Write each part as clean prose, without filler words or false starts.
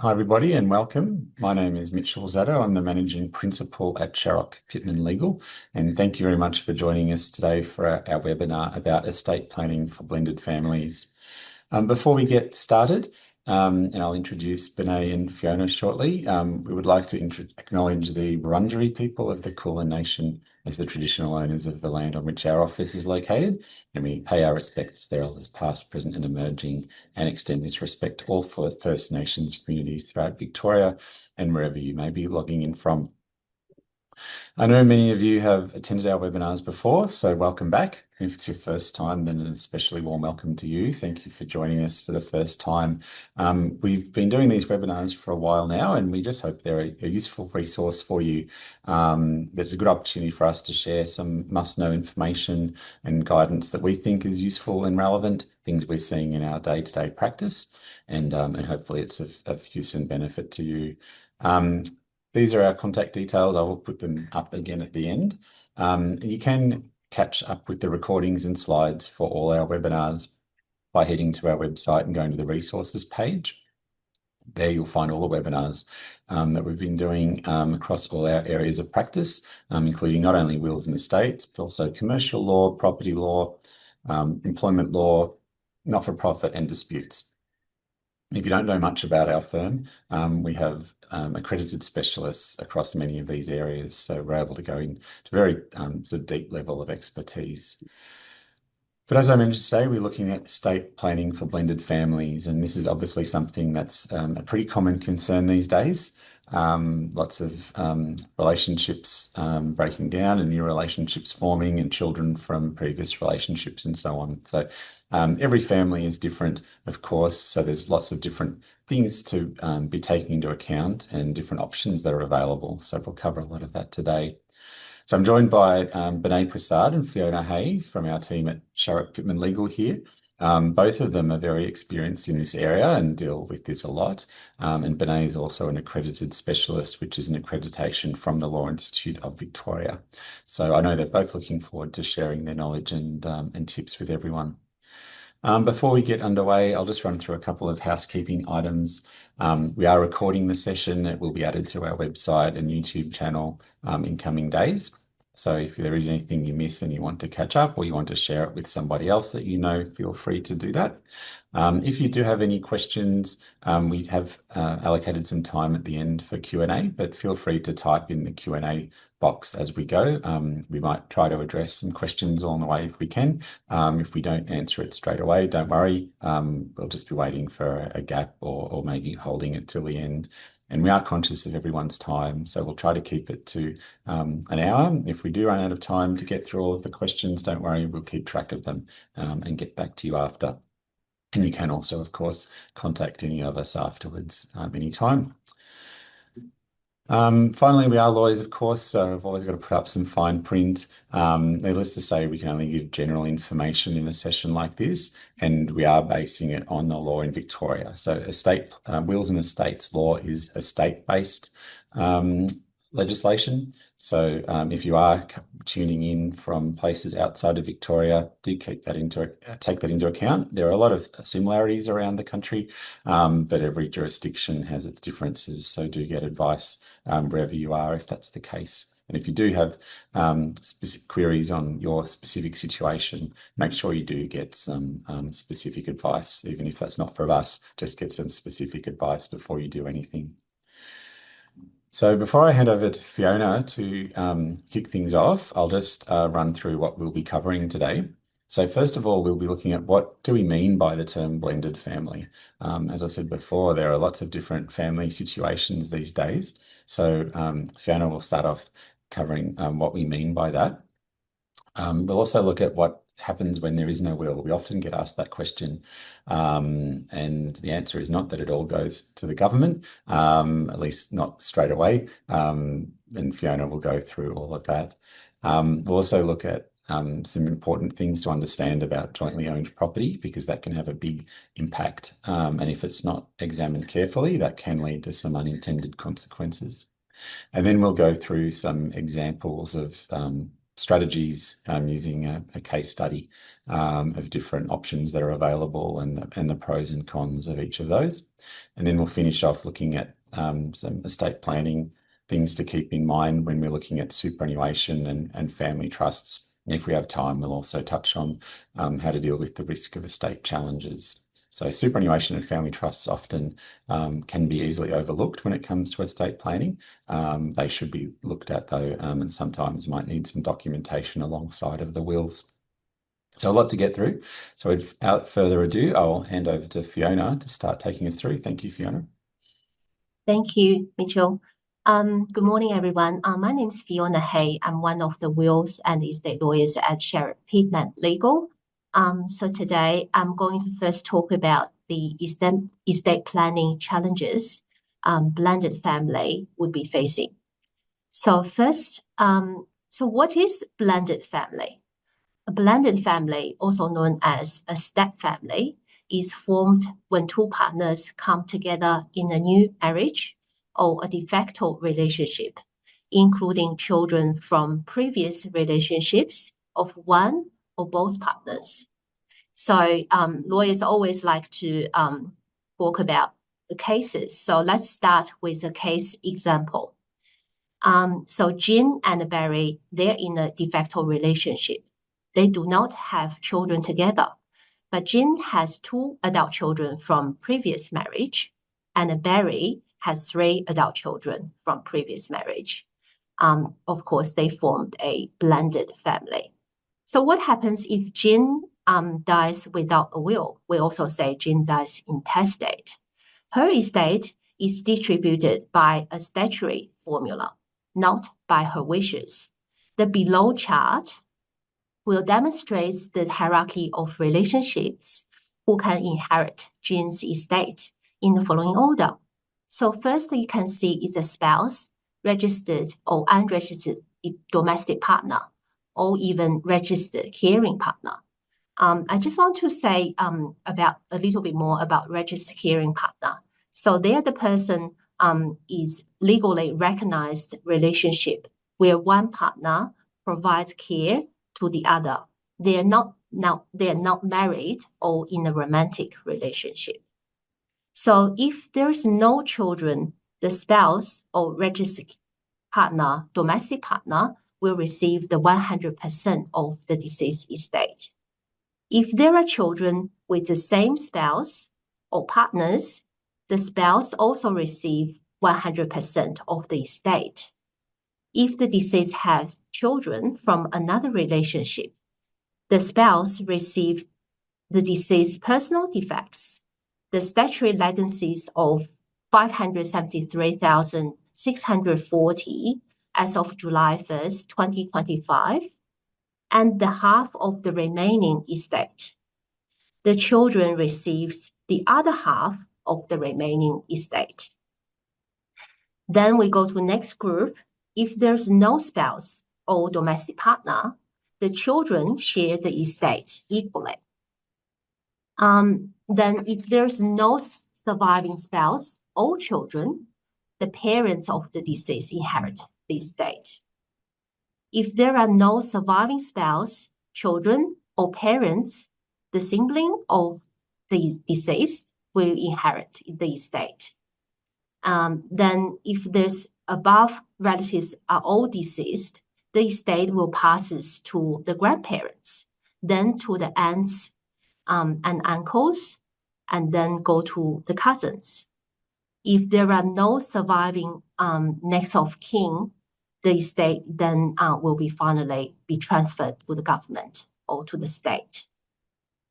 Hi, everybody, and welcome. My name is Mitchell Zatto. I'm the Managing Principal at Sharrock Pittman Legal, and thank you very much for joining us today for our webinar about estate planning for blended families. Before we get started, and I'll introduce Binay and Fiona shortly, we would like to acknowledge the Wurundjeri people of the Kulin Nation as the traditional owners of the land on which our office is located, and we pay our respects to their elders past, present and emerging, and extend this respect to all for First Nations communities throughout Victoria and wherever you may be logging in from. I know many of you have attended our webinars before, so welcome back. If it's your first time, then an especially warm welcome to you. Thank you for joining us for the first time. We've been doing these webinars for a while now, and we just hope they're a useful resource for you. There's a good opportunity for us to share some must-know information and guidance that we think is useful and relevant, things we're seeing in our day-to-day practice, and hopefully it's of use and benefit to you. These are our contact details. I will put them up again at the end. You can catch up with the recordings and slides for all our webinars by heading to our website and going to the resources page. There you'll find all the webinars that we've been doing across all our areas of practice, including not only wills and estates, but also commercial law, property law, employment law, not-for-profit and disputes. If you don't know much about our firm, we have accredited specialists across many of these areas, so we're able to go into a very sort of deep level of expertise. But as I mentioned today, we're looking at estate planning for blended families, and this is obviously something that's a pretty common concern these days. Lots of relationships breaking down and new relationships forming and children from previous relationships and so on. So every family is different, of course, so there's lots of different things to be taken into account and different options that are available. So we'll cover a lot of that today. So I'm joined by Binay Prasad and Fiona from our team at Sharrock Pittman Legal here. Both of them are very experienced in this area and deal with this a lot. And Binay is also an accredited specialist, which is an accreditation from the Law Institute of Victoria. So I know they're both looking forward to sharing their knowledge and tips with everyone. Before we get underway, I'll just run through a couple of housekeeping items. We are recording the session. It will be added to our website and YouTube channel in coming days. So if there is anything you miss and you want to catch up or you want to share it with somebody else that you know, feel free to do that. If you do have any questions, we have allocated some time at the end for Q&A, but feel free to type in the Q&A box as we go. We might try to address some questions along the way if we can. If we don't answer it straight away, don't worry. We'll just be waiting for a gap or maybe holding it till the end. And we are conscious of everyone's time, so we'll try to keep it to an hour. If we do run out of time to get through all of the questions, don't worry, we'll keep track of them and get back to you after. And you can also, of course, contact any of us afterwards anytime. Finally, we are lawyers, of course, so I've always got to put up some fine print. Needless to say, we can only give general information in a session like this, and we are basing it on the law in Victoria. So estate wills and estates law is estate-based legislation. So if you are tuning in from places outside of Victoria, do take that into account. There are a lot of similarities around the country, but every jurisdiction has its differences. So do get advice wherever you are if that's the case. And if you do have specific queries on your specific situation, make sure you do get some specific advice, even if that's not from us, just get some specific advice before you do anything. So before I hand over to Fiona to kick things off, I'll just run through what we'll be covering today. So first of all, we'll be looking at what do we mean by the term blended family. As I said before, there are lots of different family situations these days. So Fiona will start off covering what we mean by that. We'll also look at what happens when there is no will. We often get asked that question, and the answer is not that it all goes to the government, at least not straight away, and Fiona will go through all of that. We'll also look at some important things to understand about jointly owned property, because that can have a big impact, and if it's not examined carefully, that can lead to some unintended consequences. And then we'll go through some examples of strategies using a case study of different options that are available and the pros and cons of each of those. And then we'll finish off looking at some estate planning things to keep in mind when we're looking at superannuation and family trusts. If we have time, we'll also touch on how to deal with the risk of estate challenges. So superannuation and family trusts often can be easily overlooked when it comes to estate planning. They should be looked at though, and sometimes might need some documentation alongside of the wills. So a lot to get through. So without further ado, I'll hand over to Fiona to start taking us through. Thank you, Fiona. Thank you, Mitchell. Good morning, everyone. My name is Fiona Hay. I'm one of the wills and estate lawyers at Sherritt Pittman Legal. So today I'm going to first talk about the estate planning challenges blended family would be facing. So first, so what is blended family? A blended family, also known as a step family, is formed when two partners come together in a new marriage or a de facto relationship, including children from previous relationships of one or both partners. So lawyers always like to talk about the cases. So let's start with a case example. So Jean and Barry, they're in a de facto relationship. They do not have children together, but Jean has 2 adult children from previous marriage, and Barry has 3 adult children from previous marriage. Of course, they formed a blended family. So what happens if Jean dies without a will? We also say Jean dies intestate. Her estate is distributed by a statutory formula, not by her wishes. The below chart will demonstrate the hierarchy of relationships who can inherit Jean's estate in the following order. So first you can see is a spouse, registered or unregistered domestic partner, or even registered caring partner. I just want to say about a little bit more about registered caring partner. So they're the person is legally recognized relationship where one partner provides care to the other. They're not married or in a romantic relationship. So if there's no children, the spouse or registered partner, domestic partner, will receive the 100% of the deceased estate. If there are children with the same spouse or partners, the spouse also receives 100% of the estate. If the deceased has children from another relationship, the spouse receives the deceased's personal defects, the statutory legacies of 573,640 as of July 1st, 2025, and the half of the remaining estate. The children receives the other half of the remaining estate. Then we go to the next group. If there's no spouse or domestic partner, the children share the estate equally. Then if there's no surviving spouse or children, the parents of the deceased inherit the estate. If there are no surviving spouse, children, or parents, the sibling of the deceased will inherit the estate. Then if there's above relatives are all deceased, the estate will pass to the grandparents, then to the aunts and uncles, and then go to the cousins. If there are no surviving next of kin, the estate then will be finally be transferred to the government or to the state.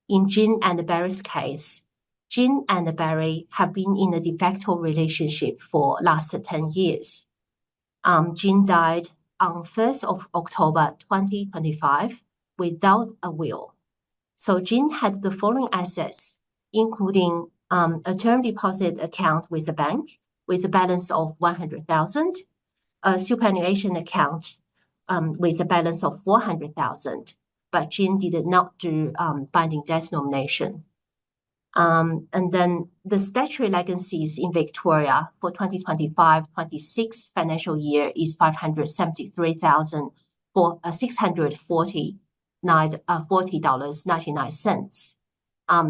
In Jean and Barry's case, Jean and Barry have been in a de facto relationship for last 10 years. Jean died on 1st of October 2025 without a will. So Jean had the following assets, including a term deposit account with a bank with a balance of 100,000, a superannuation account with a balance of 400,000, but Jean did not do binding death nomination. And then the statutory legacies in Victoria for 2025-26 financial year is 573,400 for $640.99.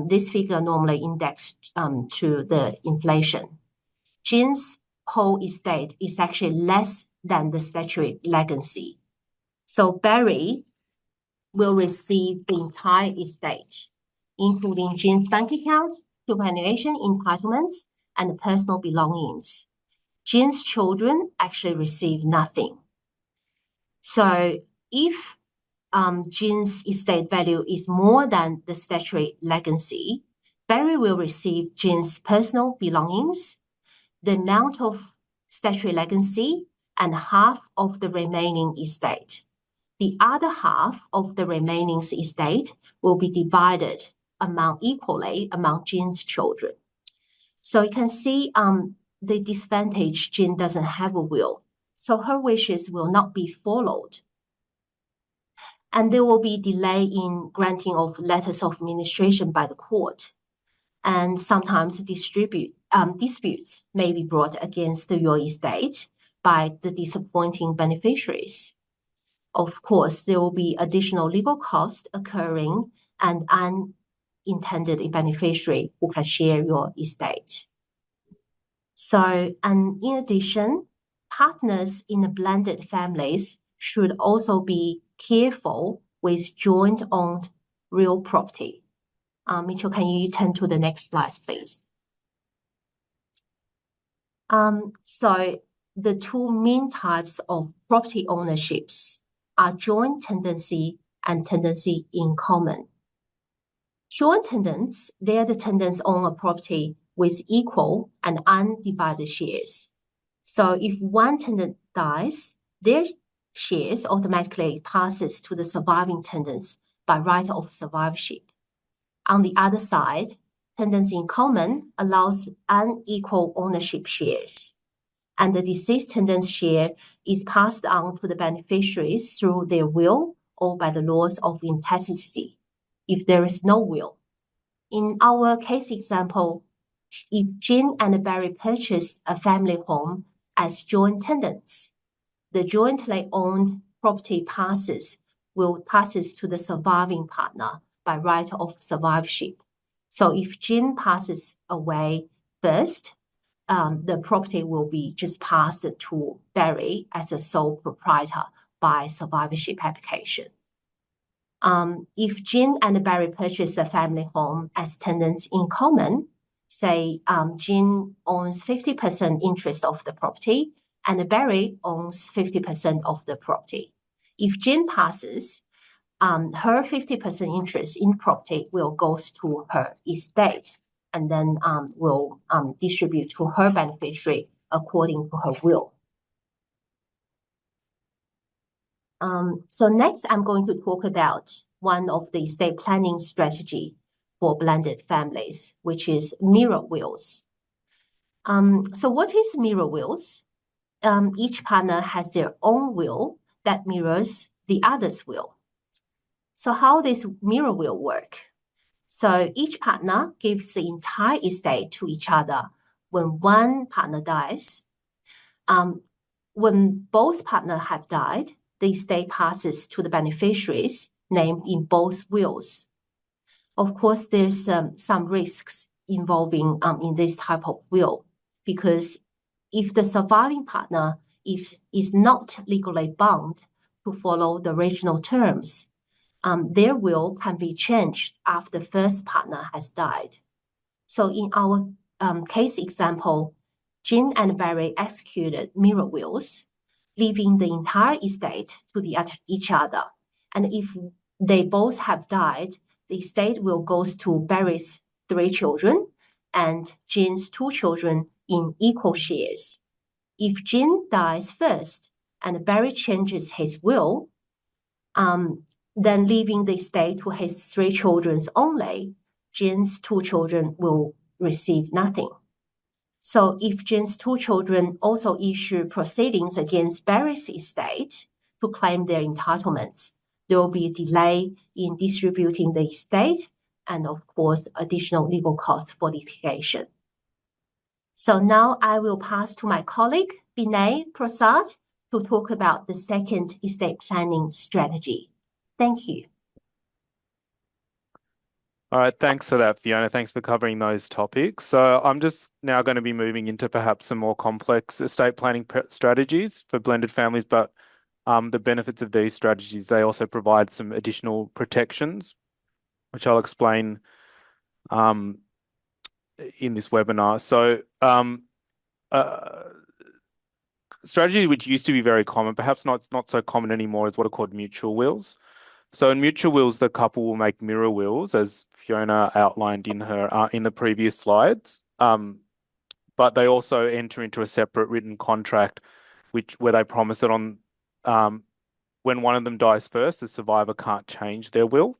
This figure normally indexed to the inflation. Jean's whole estate is actually less than the statutory legacy. So Barry will receive the entire estate, including Jean's bank account, superannuation entitlements, and personal belongings. Jean's children actually receive nothing. So if Jean's estate value is more than the statutory legacy, Barry will receive Jean's personal belongings, the amount of statutory legacy, and half of the remaining estate. The other half of the remaining estate will be divided equally among Jean's children. So you can see the disadvantage: Jean doesn't have a will, so her wishes will not be followed. And there will be delay in granting of letters of administration by the court. And sometimes disputes may be brought against your estate by the disappointing beneficiaries. Of course, there will be additional legal costs occurring and unintended beneficiary who can share your estate. So, and in addition, partners in the blended families should also be careful with joint-owned real property. Mitchell, can you turn to the next slide, please? So the two main types of property ownerships are joint tenancy and tenancy in common. Joint tenants, they are the tenants own a property with equal and undivided shares. So if one tenant dies, their shares automatically passes to the surviving tenants by right of survivorship. On the other side, tenancy in common allows unequal ownership shares, and the deceased tenant's share is passed on to the beneficiaries through their will or by the laws of intestacy, if there is no will. In our case example, if Jean and Barry purchased a family home as joint tenants, the jointly owned property passes to the surviving partner by right of survivorship. So if Jean passes away first, the property will be just passed to Barry as a sole proprietor by survivorship application. If Jean and Barry purchase a family home as tenants in common, say Jean owns 50% interest of the property and Barry owns 50% of the property. If Jean passes, her 50% interest in property will go to her estate and then will distribute to her beneficiary according to her will. So next, I'm going to talk about one of the estate planning strategy for blended families, which is mirror wills. So what is mirror wills? Each partner has their own will that mirrors the other's will. So how does mirror will work? So each partner gives the entire estate to each other when one partner dies. When both partners have died, the estate passes to the beneficiaries named in both wills. Of course, there's some risks involving in this type of will, because if the surviving partner is not legally bound to follow the original terms, their will can be changed after the first partner has died. So in our case example, Jean and Barry executed mirror wills, leaving the entire estate to each other. And if they both have died, the estate will go to Barry's 3 children and Jean's 2 children in equal shares. If Jean dies first and Barry changes his will, then leaving the estate to his 3 children only, Jean's 2 children will receive nothing. So if Jean's 2 children also issue proceedings against Barry's estate to claim their entitlements, there will be a delay in distributing the estate and, of course, additional legal costs for litigation. So now I will pass to my colleague, Binay Prasad, to talk about the second estate planning strategy. Thank you. All right, thanks for that, Fiona. Thanks for covering those topics. So I'm just now going to be moving into perhaps some more complex estate planning strategies for blended families, but the benefits of these strategies, they also provide some additional protections, which I'll explain in this webinar. So strategy which used to be very common, perhaps not so common anymore, is what are called mutual wills. So in mutual wills, the couple will make mirror wills, as Fiona outlined in her in the previous slides. But they also enter into a separate written contract, where they promise that on when one of them dies first, the survivor can't change their will.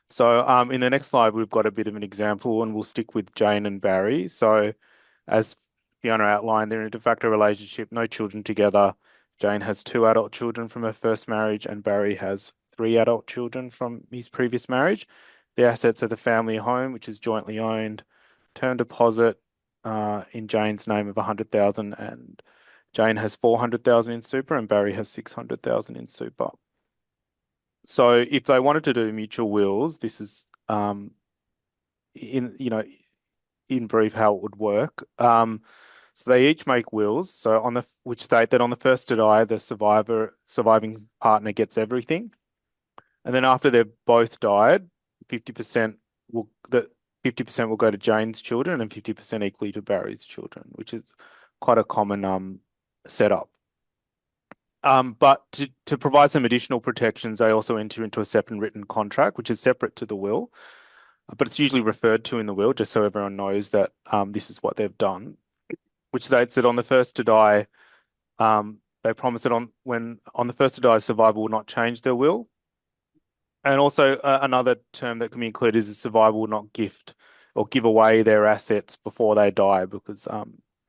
So in the next slide, we've got a bit of an example, and we'll stick with Jane and Barry. So as Fiona outlined, they're in a de facto relationship, no children together. Jane has 2 adult children from her first marriage, and Barry has 3 adult children from his previous marriage. The assets are the family home, which is jointly owned, term deposit in Jane's name of 100,000, and Jane has 400,000 in super, and Barry has 600,000 in super. So if they wanted to do mutual wills, this is in brief how it would work. So they each make wills. So which state that on the first to die, the surviving partner gets everything, and then after they've both died, 50% will go to Jane's children and 50% equally to Barry's children, which is quite a common setup. But to provide some additional protections, they also enter into a separate written contract, which is separate to the will, but it's usually referred to in the will, just so everyone knows that this is what they've done, which states that on the first to die, they promise that on the first to die, survivor will not change their will. And also another term that can be included is the survivor will not gift or give away their assets before they die, because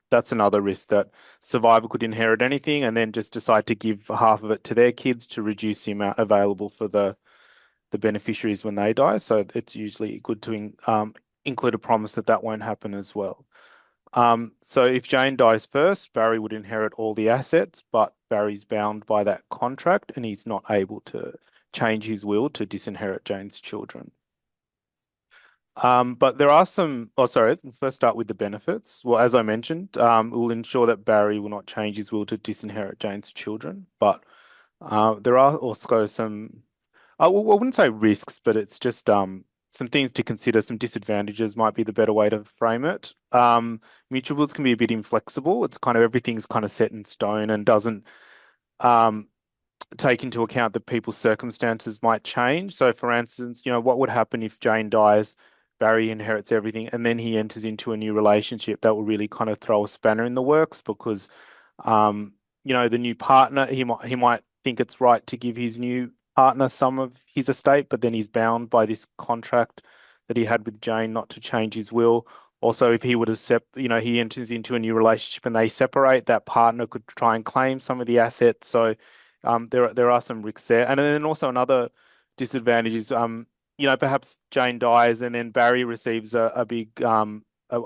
that's another risk, that survivor could inherit anything and then just decide to give half of it to their kids to reduce the amount available for the beneficiaries when they die. So it's usually good to include a promise that that won't happen as well. So if Jane dies first, Barry would inherit all the assets, but Barry's bound by that contract and he's not able to change his will to disinherit Jane's children. But there are some, let's first start with the benefits. Well, as I mentioned, it will ensure that Barry will not change his will to disinherit Jane's children. But there are also some, I wouldn't say risks, but it's just some things to consider. Some disadvantages might be the better way to frame it. Mutual wills can be a bit inflexible. It's kind of everything's kind of set in stone and doesn't take into account that people's circumstances might change. So, for instance, what would happen if Jane dies, Barry inherits everything, and then he enters into a new relationship? That will really kind of throw a spanner in the works, because, the new partner, he might think it's right to give his new partner some of his estate, but then he's bound by this contract that he had with Jane not to change his will. Also, if he would have he enters into a new relationship and they separate, that partner could try and claim some of the assets. So there are some risks there. And then also another disadvantage is, perhaps Jane dies and then Barry receives a big an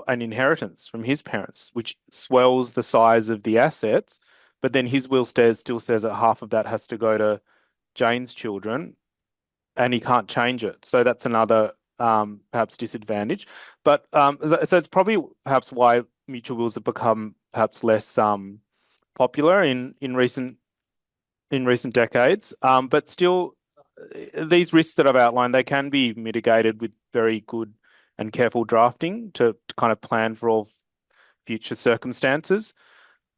inheritance from his parents, which swells the size of the assets. But then his will still says that half of that has to go to Jane's children, and he can't change it. So that's another perhaps disadvantage. But so it's probably perhaps why mutual wills have become perhaps less popular in recent decades. But still, these risks that I've outlined, they can be mitigated with very good and careful drafting to kind of plan for all future circumstances.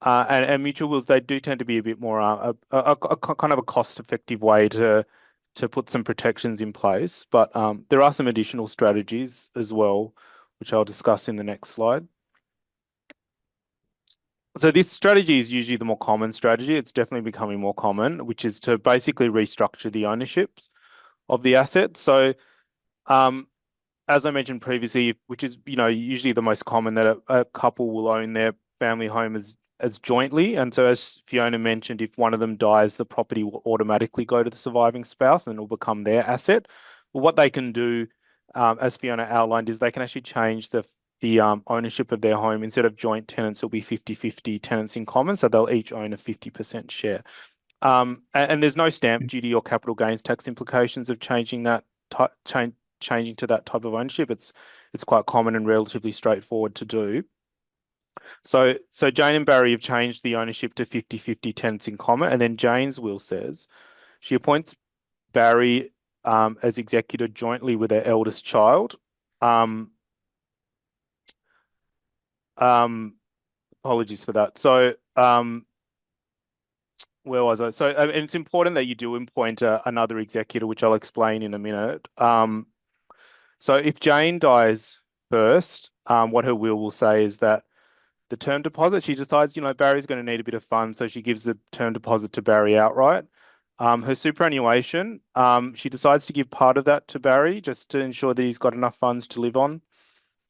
And mutual wills, they do tend to be a bit more a kind of a cost-effective way to put some protections in place. But there are some additional strategies as well, which I'll discuss in the next slide. So this strategy is usually the more common strategy. It's definitely becoming more common, which is to basically restructure the ownerships of the assets. So as I mentioned previously, which is usually the most common, that a couple will own their family home as jointly. And so as Fiona mentioned, if one of them dies, the property will automatically go to the surviving spouse and it will become their asset. But what they can do, as Fiona outlined, is they can actually change the the ownership of their home. Instead of joint tenants, it'll be 50-50 tenants in common, so they'll each own a 50% share. And there's no stamp duty or capital gains tax implications of changing that changing to that type of ownership. It's quite common and relatively straightforward to do. So Jane and Barry have changed the ownership to 50-50 tenants in common, and then Jane's will says she appoints Barry as executor jointly with her eldest child. Apologies for that. So where was I? So and it's important that you do appoint another executor, which I'll explain in a minute. So if Jane dies first, what her will say is that the term deposit, she decides, Barry's going to need a bit of funds, so she gives the term deposit to Barry outright. Her superannuation, she decides to give part of that to Barry just to ensure that he's got enough funds to live on.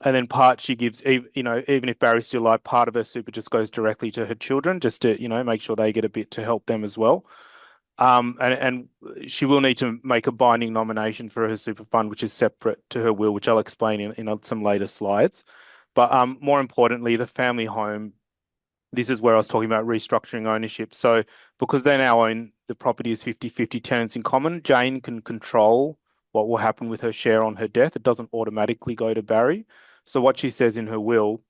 And then part she gives, even if Barry's still alive, part of her super just goes directly to her children, just to, make sure they get a bit to help them as well. And she will need to make a binding nomination for her super fund, which is separate to her will, which I'll explain in some later slides. But more importantly, the family home, this is where I was talking about restructuring ownership. So because they now own the property as 50-50 tenants in common, Jane can control what will happen with her share on her death. It doesn't automatically go to Barry. So what she says in her will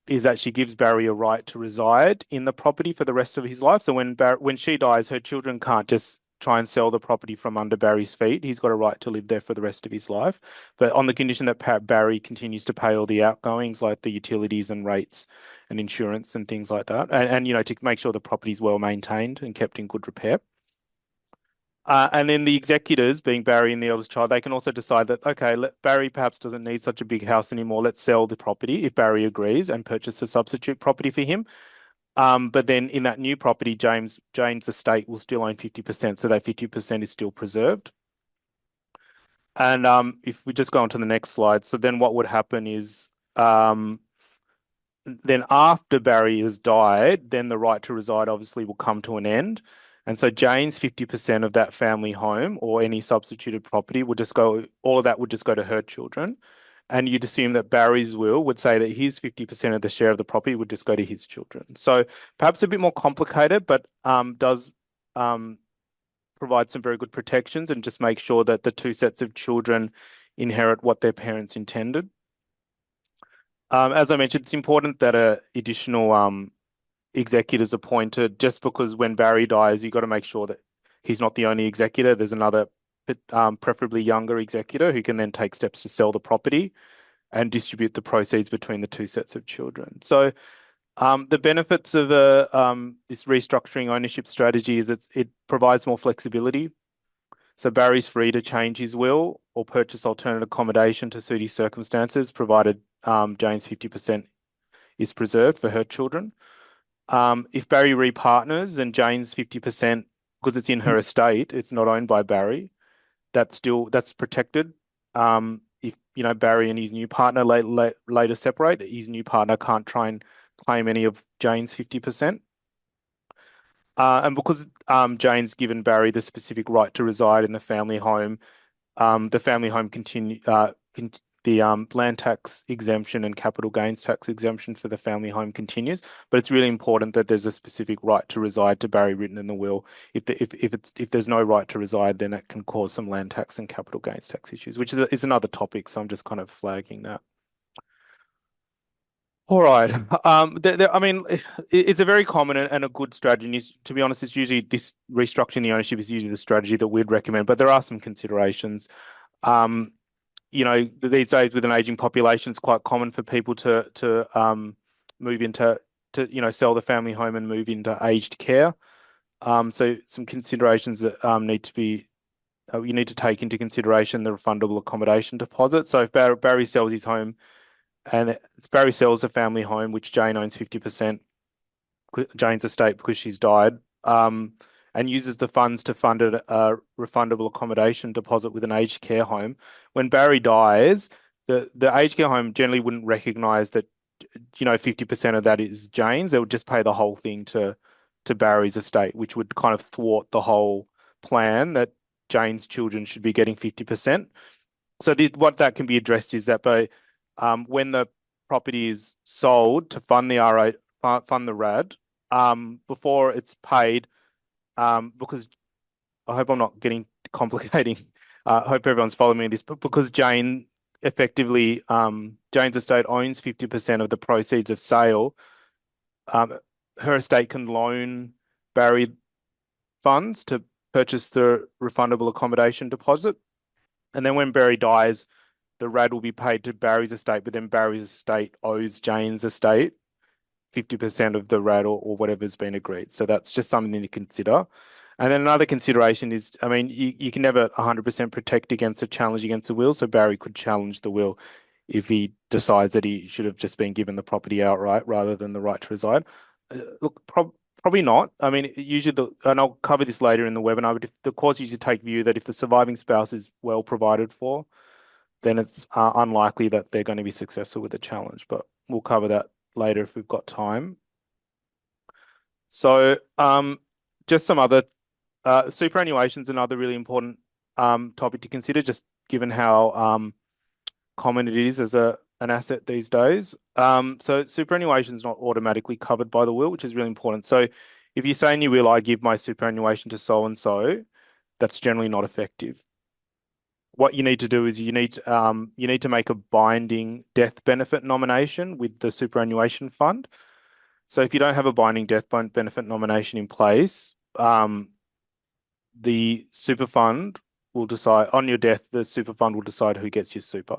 is that she gives Barry a right to reside in the property for the rest of his life. So when she dies, her children can't just try and sell the property from under Barry's feet. He's got a right to live there for the rest of his life, but on the condition that Barry continues to pay all the outgoings, like the utilities and rates and insurance and things like that, and to make sure the property is well maintained and kept in good repair. And then the executors, being Barry and the eldest child, they can also decide that, okay, Barry perhaps doesn't need such a big house anymore. Let's sell the property if Barry agrees and purchase a substitute property for him. But then in that new property, Jane's estate will still own 50%, so that 50% is still preserved. And if we just go on to the next slide, so then what would happen is then after Barry has died, then the right to reside obviously will come to an end. And so Jane's 50% of that family home or any substituted property would just go, all of that would just go to her children. And you'd assume that Barry's will would say that his 50% of the share of the property would just go to his children. So perhaps a bit more complicated, but does provide some very good protections and just make sure that the two sets of children inherit what their parents intended. As I mentioned, it's important that a additional executor is appointed, just because when Barry dies, you've got to make sure that he's not the only executor. There's another, preferably younger executor who can then take steps to sell the property and distribute the proceeds between the two sets of children. So the benefits of this restructuring ownership strategy is it provides more flexibility. So Barry's free to change his will or purchase alternate accommodation to suit his circumstances, provided Jane's 50% is preserved for her children. If Barry repartners, then Jane's 50%, because it's in her estate, it's not owned by Barry, that's protected. If Barry and his new partner later separate, his new partner can't try and claim any of Jane's 50%. And because Jane's given Barry the specific right to reside in the family home, the family home the land tax exemption and capital gains tax exemption for the family home continues, but it's really important that there's a specific right to reside to Barry written in the will. If there's no right to reside, then that can cause some land tax and capital gains tax issues, which is another topic. So I'm just kind of flagging that. All right. I mean, it's a very common and a good strategy. And to be honest, it's usually this restructuring the ownership is usually the strategy that we'd recommend, but there are some considerations. These days with an aging population, it's quite common for people to move into sell the family home and move into aged care. So some considerations that you need to take into consideration the refundable accommodation deposit. So if Barry sells his home, and Barry sells a family home, which Jane owns 50%, Jane's estate because she's died, and uses the funds to fund a refundable accommodation deposit with an aged care home. When Barry dies, the aged care home generally wouldn't recognise that 50% of that is Jane's. They would just pay the whole thing to Barry's estate, which would kind of thwart the whole plan that Jane's children should be getting 50%. So what that can be addressed is that by when the property is sold to fund the fund the RAD, before it's paid, because I hope I'm not getting complicating. I hope everyone's following me in this, but because Jane effectively, Jane's estate owns 50% of the proceeds of sale, her estate can loan Barry funds to purchase the refundable accommodation deposit. And then when Barry dies, the RAD will be paid to Barry's estate, but then Barry's estate owes Jane's estate 50% of the RAD or whatever's been agreed. So that's just something to consider. And then another consideration is, I mean, you can never 100% protect against a challenge against the will. So Barry could challenge the will if he decides that he should have just been given the property outright rather than the right to reside. Look, probably not. I mean, usually and I'll cover this later in the webinar, but if the courts usually take view that if the surviving spouse is well provided for, then it's unlikely that they're going to be successful with the challenge. But we'll cover that later if we've got time. So just some other superannuation is another really important topic to consider, just given how common it is as an asset these days. So superannuation is not automatically covered by the will, which is really important. So if you say in your will, I give my superannuation to so-and-so, that's generally not effective. What you need to do is you need to make a binding death benefit nomination with the superannuation fund. So if you don't have a binding death benefit nomination in place, the super fund will decide on your death. The super fund will decide who gets your super,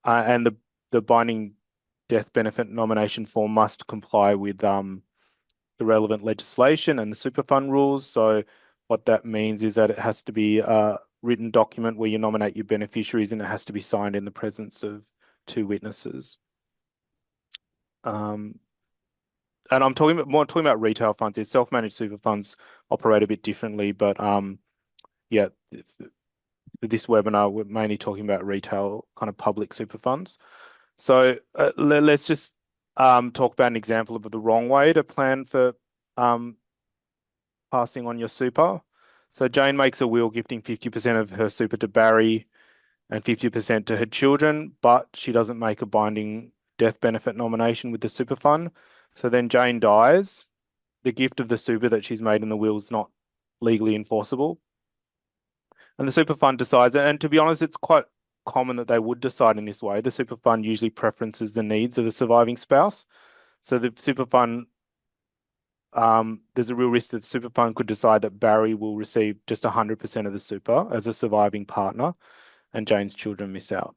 and the binding death benefit nomination form must comply with the relevant legislation and the super fund rules. So what that means is that it has to be a written document where you nominate your beneficiaries, and it has to be signed in the presence of 2 witnesses. And I'm talking about retail funds. These self-managed super funds operate a bit differently, but yeah, this webinar we're mainly talking about retail kind of public super funds. So let's just talk about an example of the wrong way to plan for passing on your super. So Jane makes a will gifting 50% of her super to Barry and 50% to her children, but she doesn't make a binding death benefit nomination with the super fund. So then Jane dies. The gift of the super that she's made in the will is not legally enforceable. And the super fund decides, and to be honest, it's quite common that they would decide in this way. The super fund usually preferences the needs of the surviving spouse. So the super fund, there's a real risk that the super fund could decide that Barry will receive just 100% of the super as a surviving partner, and Jane's children miss out.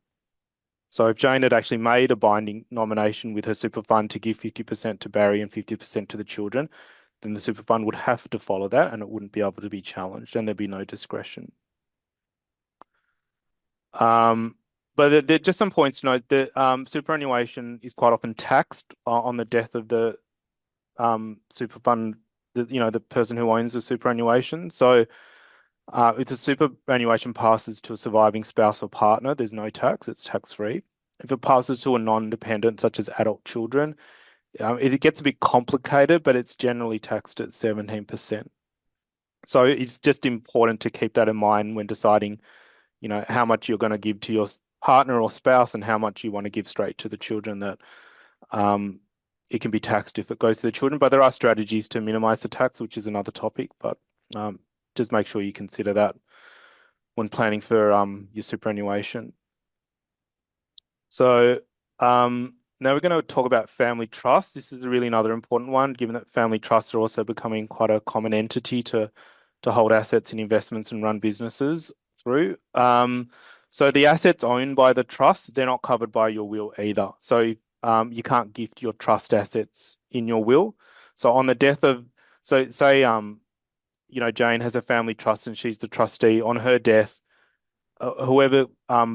So if Jane had actually made a binding nomination with her super fund to give 50% to Barry and 50% to the children, then the super fund would have to follow that, and it wouldn't be able to be challenged, and there'd be no discretion. But there are just some points to note that superannuation is quite often taxed on the death of the super fund, the person who owns the superannuation. So if the superannuation passes to a surviving spouse or partner, there's no tax, it's tax-free. If it passes to a non-dependent, such as adult children, it gets a bit complicated, but it's generally taxed at 17%. So it's just important to keep that in mind when deciding, how much you're going to give to your partner or spouse and how much you want to give straight to the children, that it can be taxed if it goes to the children. But there are strategies to minimize the tax, which is another topic, but just make sure you consider that when planning for your superannuation. So now we're going to talk about family trust. This is really another important one, given that family trusts are also becoming quite a common entity to hold assets and investments and run businesses through. So the assets owned by the trust, they're not covered by your will either. So you can't gift your trust assets in your will. So on the death of, so say Jane has a family trust and she's the trustee. On her death, whoever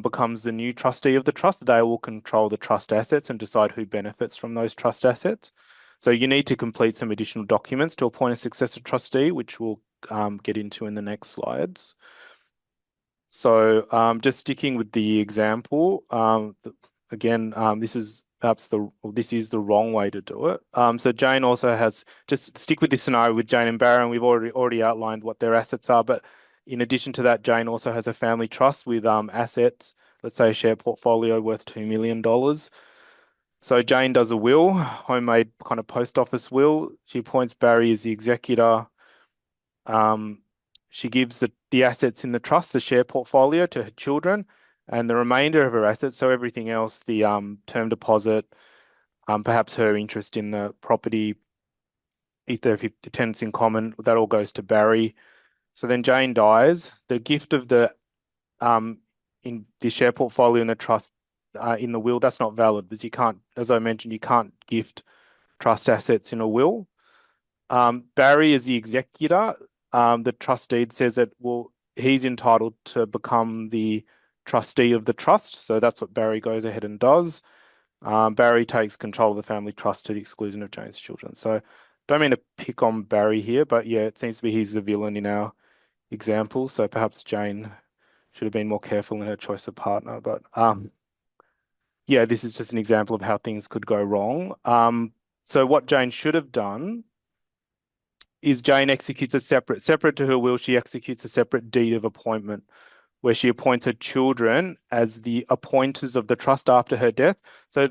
becomes the new trustee of the trust, they will control the trust assets and decide who benefits from those trust assets. So you need to complete some additional documents to appoint a successor trustee, which we'll get into in the next slides. So just sticking with the example, again, this is the wrong way to do it. So Jane also has, just stick with this scenario with Jane and Barry, and we've already outlined what their assets are. But in addition to that, Jane also has a family trust with assets, let's say a share portfolio worth $2 million. So Jane does a will, homemade kind of post office will. She appoints Barry as the executor. She gives the assets in the trust, the share portfolio, to her children, and the remainder of her assets, so everything else, the term deposit, perhaps her interest in the property, if there are tenants in common, that all goes to Barry. So then Jane dies. The gift of the in the share portfolio in the trust in the will, that's not valid because you can't, as I mentioned, you can't gift trust assets in a will. Barry is the executor. The trust deed says that, well, he's entitled to become the trustee of the trust. So that's what Barry goes ahead and does. Barry takes control of the family trust to the exclusion of Jane's children. So don't mean to pick on Barry here, but yeah, it seems to be he's the villain in our example. So perhaps Jane should have been more careful in her choice of partner. But yeah, this is just an example of how things could go wrong. So what Jane should have done is Jane executes a separate to her will, she executes a separate deed of appointment where she appoints her children as the appointers of the trust after her death. So,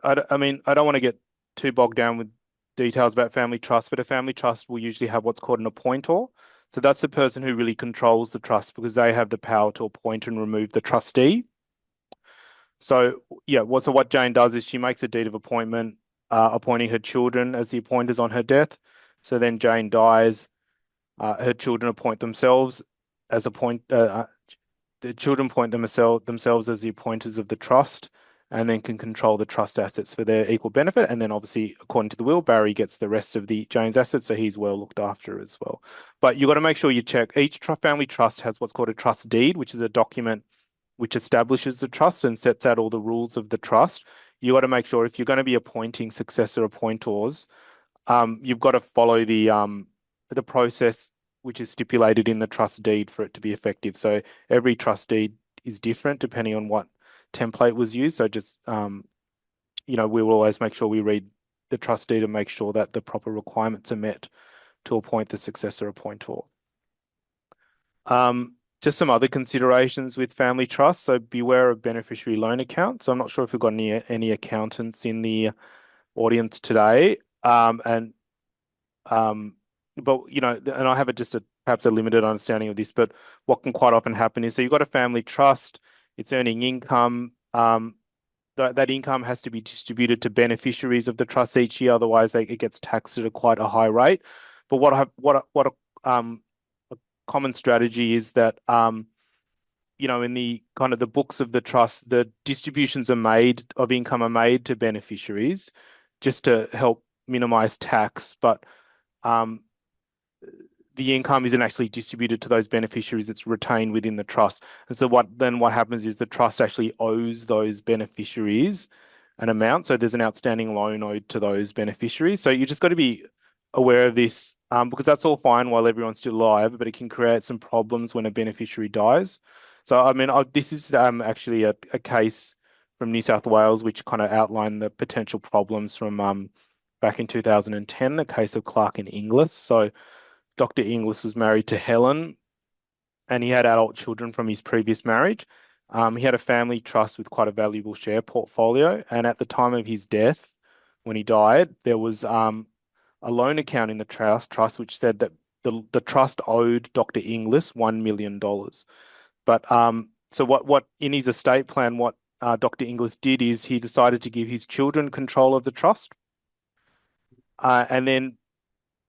I mean, I don't want to get too bogged down with details about family trust, but a family trust will usually have what's called an appointor. So that's the person who really controls the trust because they have the power to appoint and remove the trustee. So yeah, what Jane does is she makes a deed of appointment, appointing her children as the appointers on her death. So then Jane dies. Her children appoint themselves as the children appoint themselves as the appointers of the trust, and then can control the trust assets for their equal benefit. And then obviously, according to the will, Barry gets the rest of the Jane's assets, so he's well looked after as well. But you've got to make sure you check. Each family trust has what's called a trust deed, which is a document which establishes the trust and sets out all the rules of the trust. You got to make sure if you're going to be appointing successor appointors, you've got to follow the process which is stipulated in the trust deed for it to be effective. So every trust deed is different depending on what template was used. So just we will always make sure we read the trust deed and make sure that the proper requirements are met to appoint the successor appointor. Just some other considerations with family trust. So beware of beneficiary loan accounts. So I'm not sure if we've got any accountants in the audience today. But and I have perhaps a limited understanding of this, but what can quite often happen is, so you've got a family trust, it's earning income. That income has to be distributed to beneficiaries of the trust each year, otherwise it gets taxed at quite a high rate. But what a common strategy is that in the kind of the books of the trust, the distributions of income are made to beneficiaries just to help minimize tax, but the income isn't actually distributed to those beneficiaries, it's retained within the trust. And so what happens is the trust actually owes those beneficiaries an amount. So there's an outstanding loan owed to those beneficiaries. So you just got to be aware of this because that's all fine while everyone's still alive, but it can create some problems when a beneficiary dies. So, I mean, this is actually a case from New South Wales, which kind of outlined the potential problems from back in 2010, a case of Clark and Inglis. So Dr. Inglis was married to Helen, and he had adult children from his previous marriage. He had a family trust with quite a valuable share portfolio, and at the time of his death, when he died, there was a loan account in the trust which said that the trust owed Dr. Inglis $1 million. But so what in his estate plan, what Dr. Inglis did is he decided to give his children control of the trust, and then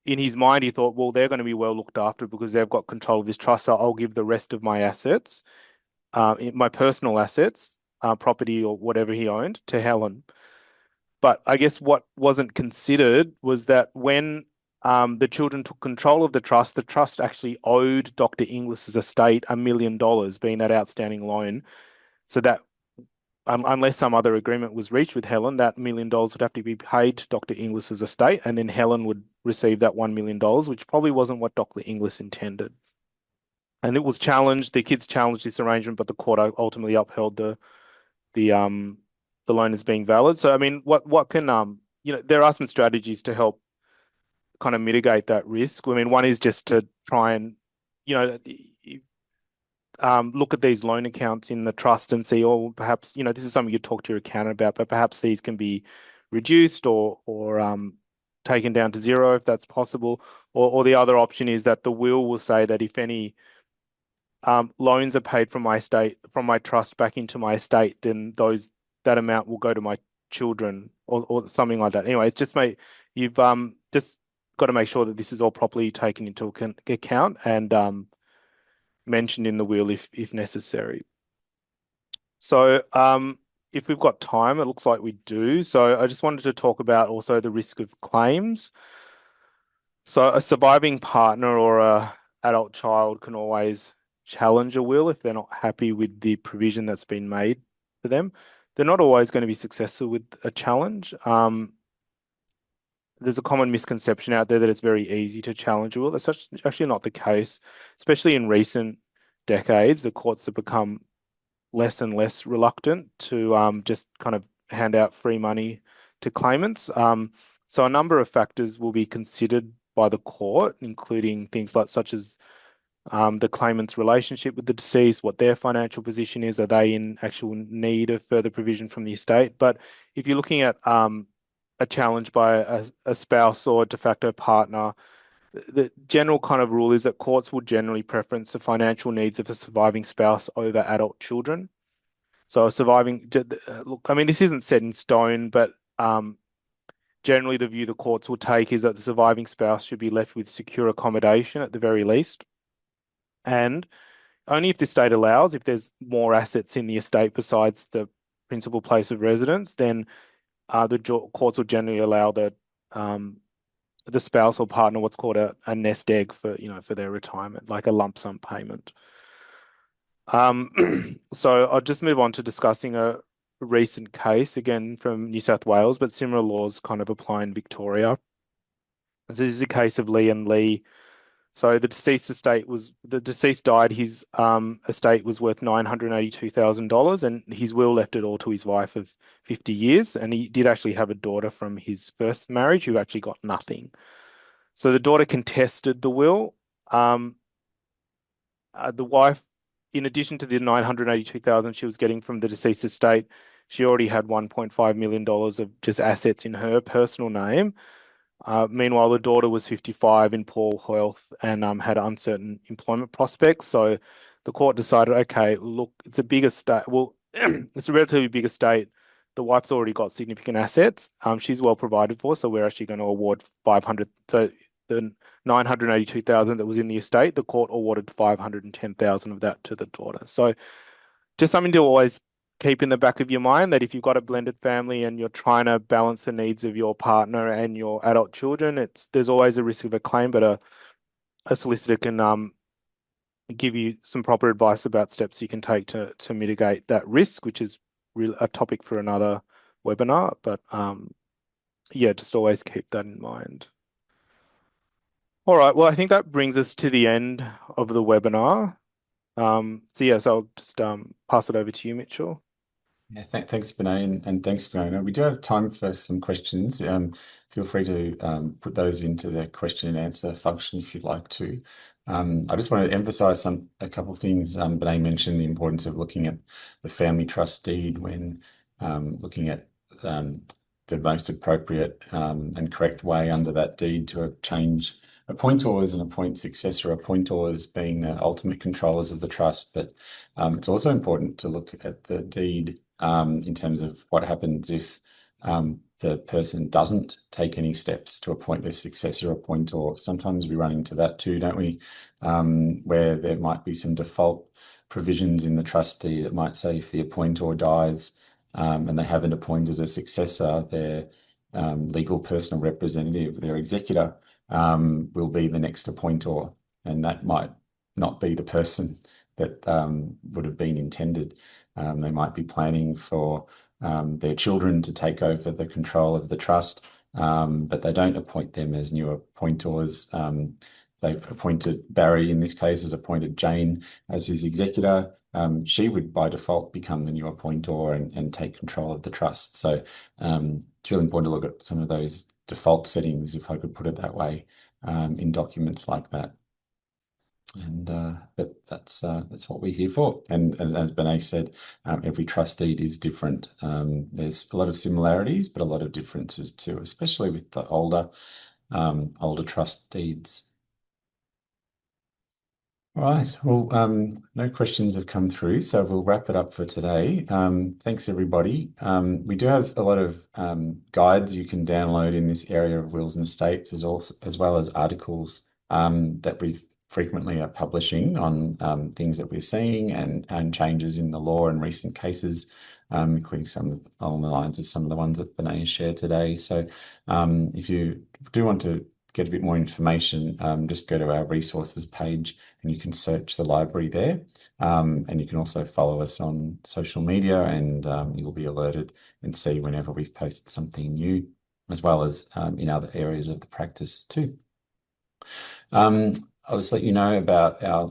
in his mind, he thought, well, they're going to be well looked after because they've got control of this trust. So I'll give the rest of my assets, my personal assets, property or whatever he owned, to Helen. But I guess what wasn't considered was that when the children took control of the trust actually owed Dr. Inglis's estate $1 million, being that outstanding loan. So that unless some other agreement was reached with Helen, that $1 million would have to be paid to Dr. Inglis's estate, and then Helen would receive that $1 million, which probably wasn't what Dr. Inglis intended. And it was challenged. The kids challenged this arrangement, but the court ultimately upheld the loan as being valid. So I mean, what can there are some strategies to help kind of mitigate that risk. I mean, one is just to try and look at these loan accounts in the trust and see, or perhaps, this is something you talk to your accountant about, but perhaps these can be reduced or taken down to zero if that's possible. Or the other option is that the will say that if any loans are paid from my estate, from my trust back into my estate, then that amount will go to my children or something like that. Anyway, it's just you've just got to make sure that this is all properly taken into account and mentioned in the will if necessary. So if we've got time, it looks like we do. So I just wanted to talk about also the risk of claims. So a surviving partner or a adult child can always challenge a will if they're not happy with the provision that's been made for them. They're not always going to be successful with a challenge. There's a common misconception out there that it's very easy to challenge a will. That's actually not the case, especially in recent decades. The courts have become less and less reluctant to just kind of hand out free money to claimants. So a number of factors will be considered by the court, including things such as the claimant's relationship with the deceased, what their financial position is, are they in actual need of further provision from the estate? But if you're looking at a challenge by a spouse or de facto partner, the general kind of rule is that courts will generally preference the financial needs of the surviving spouse over adult children. So look, I mean, this isn't set in stone, but generally the view the courts will take is that the surviving spouse should be left with secure accommodation at the very least. And only if the state allows, if there's more assets in the estate besides the principal place of residence, then the courts will generally allow the spouse or partner what's called a nest egg for their retirement, like a lump sum payment. So I'll just move on to discussing a recent case, again from New South Wales, but similar laws kind of apply in Victoria. So this is a case of Lee and Lee. So the deceased died. His estate was worth $982,000, and his will left it all to his wife of 50 years. And he did actually have a daughter from his first marriage who actually got nothing. So the daughter contested the will. The wife, in addition to the $982,000 she was getting from the deceased estate, she already had $1.5 million of just assets in her personal name. Meanwhile, the daughter was 55 in poor health and had uncertain employment prospects. So the court decided, okay, look, it's a big estate. Well, it's a relatively big estate. The wife's already got significant assets. She's well provided for, so we're actually going to award 500. So the 982,000 that was in the estate, the court awarded 510,000 of that to the daughter. So just something to always keep in the back of your mind, that if you've got a blended family and you're trying to balance the needs of your partner and your adult children, there's always a risk of a claim, but a solicitor can give you some proper advice about steps you can take to mitigate that risk, which is really a topic for another webinar. But yeah, just always keep that in mind. All right, well, I think that brings us to the end of the webinar. So I'll just pass it over to you, Mitchell. Yeah, thanks, Binay, and thanks, Fiona. We do have time for some questions. Feel free to put those into the question and answer function if you'd like to. I just want to emphasize a couple of things. Binay mentioned the importance of looking at the family trust deed when looking at the most appropriate and correct way under that deed to change appointors and appoint successor appointors being the ultimate controllers of the trust. But it's also important to look at the deed in terms of what happens if the person doesn't take any steps to appoint a successor appointor. Sometimes we run into that too, don't we? Where there might be some default provisions in the trust deed. It might say if the appointor dies and they haven't appointed a successor, their legal personal representative, their executor, will be the next appointor, and that might not be the person that would have been intended. They might be planning for their children to take over the control of the trust, but they don't appoint them as new appointors. They've appointed Barry, in this case, has appointed Jane as his executor. She would, by default, become the new appointor and take control of the trust. So it's really important to look at some of those default settings, if I could put it that way, in documents like that. But that's what we're here for. And as Binay said, every trust deed is different. There's a lot of similarities, but a lot of differences too, especially with the older trust deeds. All right. Well, no questions have come through, so we'll wrap it up for today. Thanks, everybody. We do have a lot of guides you can download in this area of wills and estates, as well as articles that we frequently are publishing on things that we're seeing and changes in the law and recent cases, including some along the lines of some of the ones that Binay has shared today. So if you do want to get a bit more information, just go to our resources page and you can search the library there. And you can also follow us on social media, and you'll be alerted and see whenever we've posted something new, as well as in other areas of the practice too. I'll just let you know about our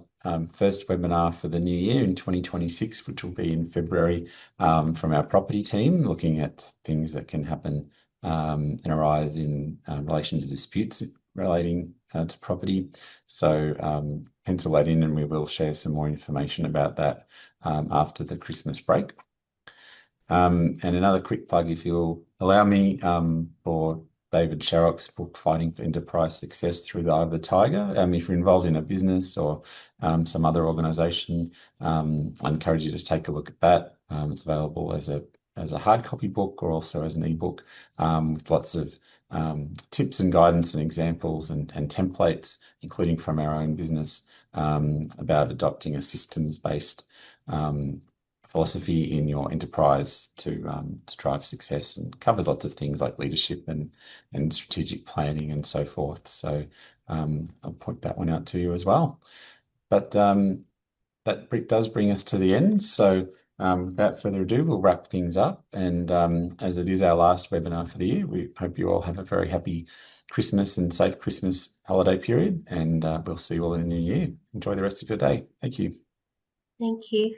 first webinar for the new year in 2026, which will be in February, from our property team, looking at things that can happen and arise in relation to disputes relating to property. So pencil that in, and we will share some more information about that after the Christmas break. And another quick plug, if you'll allow me, for David Sharrock's book, Fighting for Enterprise Success Through the Eye of the Tiger. If you're involved in a business or some other organisation, I encourage you to take a look at that. It's available as a hard copy book or also as an ebook, with lots of tips and guidance and examples and templates, including from our own business, about adopting a systems-based philosophy in your enterprise to drive success, and covers lots of things like leadership and strategic planning and so forth. So I'll point that one out to you as well. But that does bring us to the end. So without further ado, we'll wrap things up. And as it is our last webinar for the year, we hope you all have a very happy Christmas and safe Christmas holiday period. And we'll see you all in the new year. Enjoy the rest of your day. Thank you. Thank you.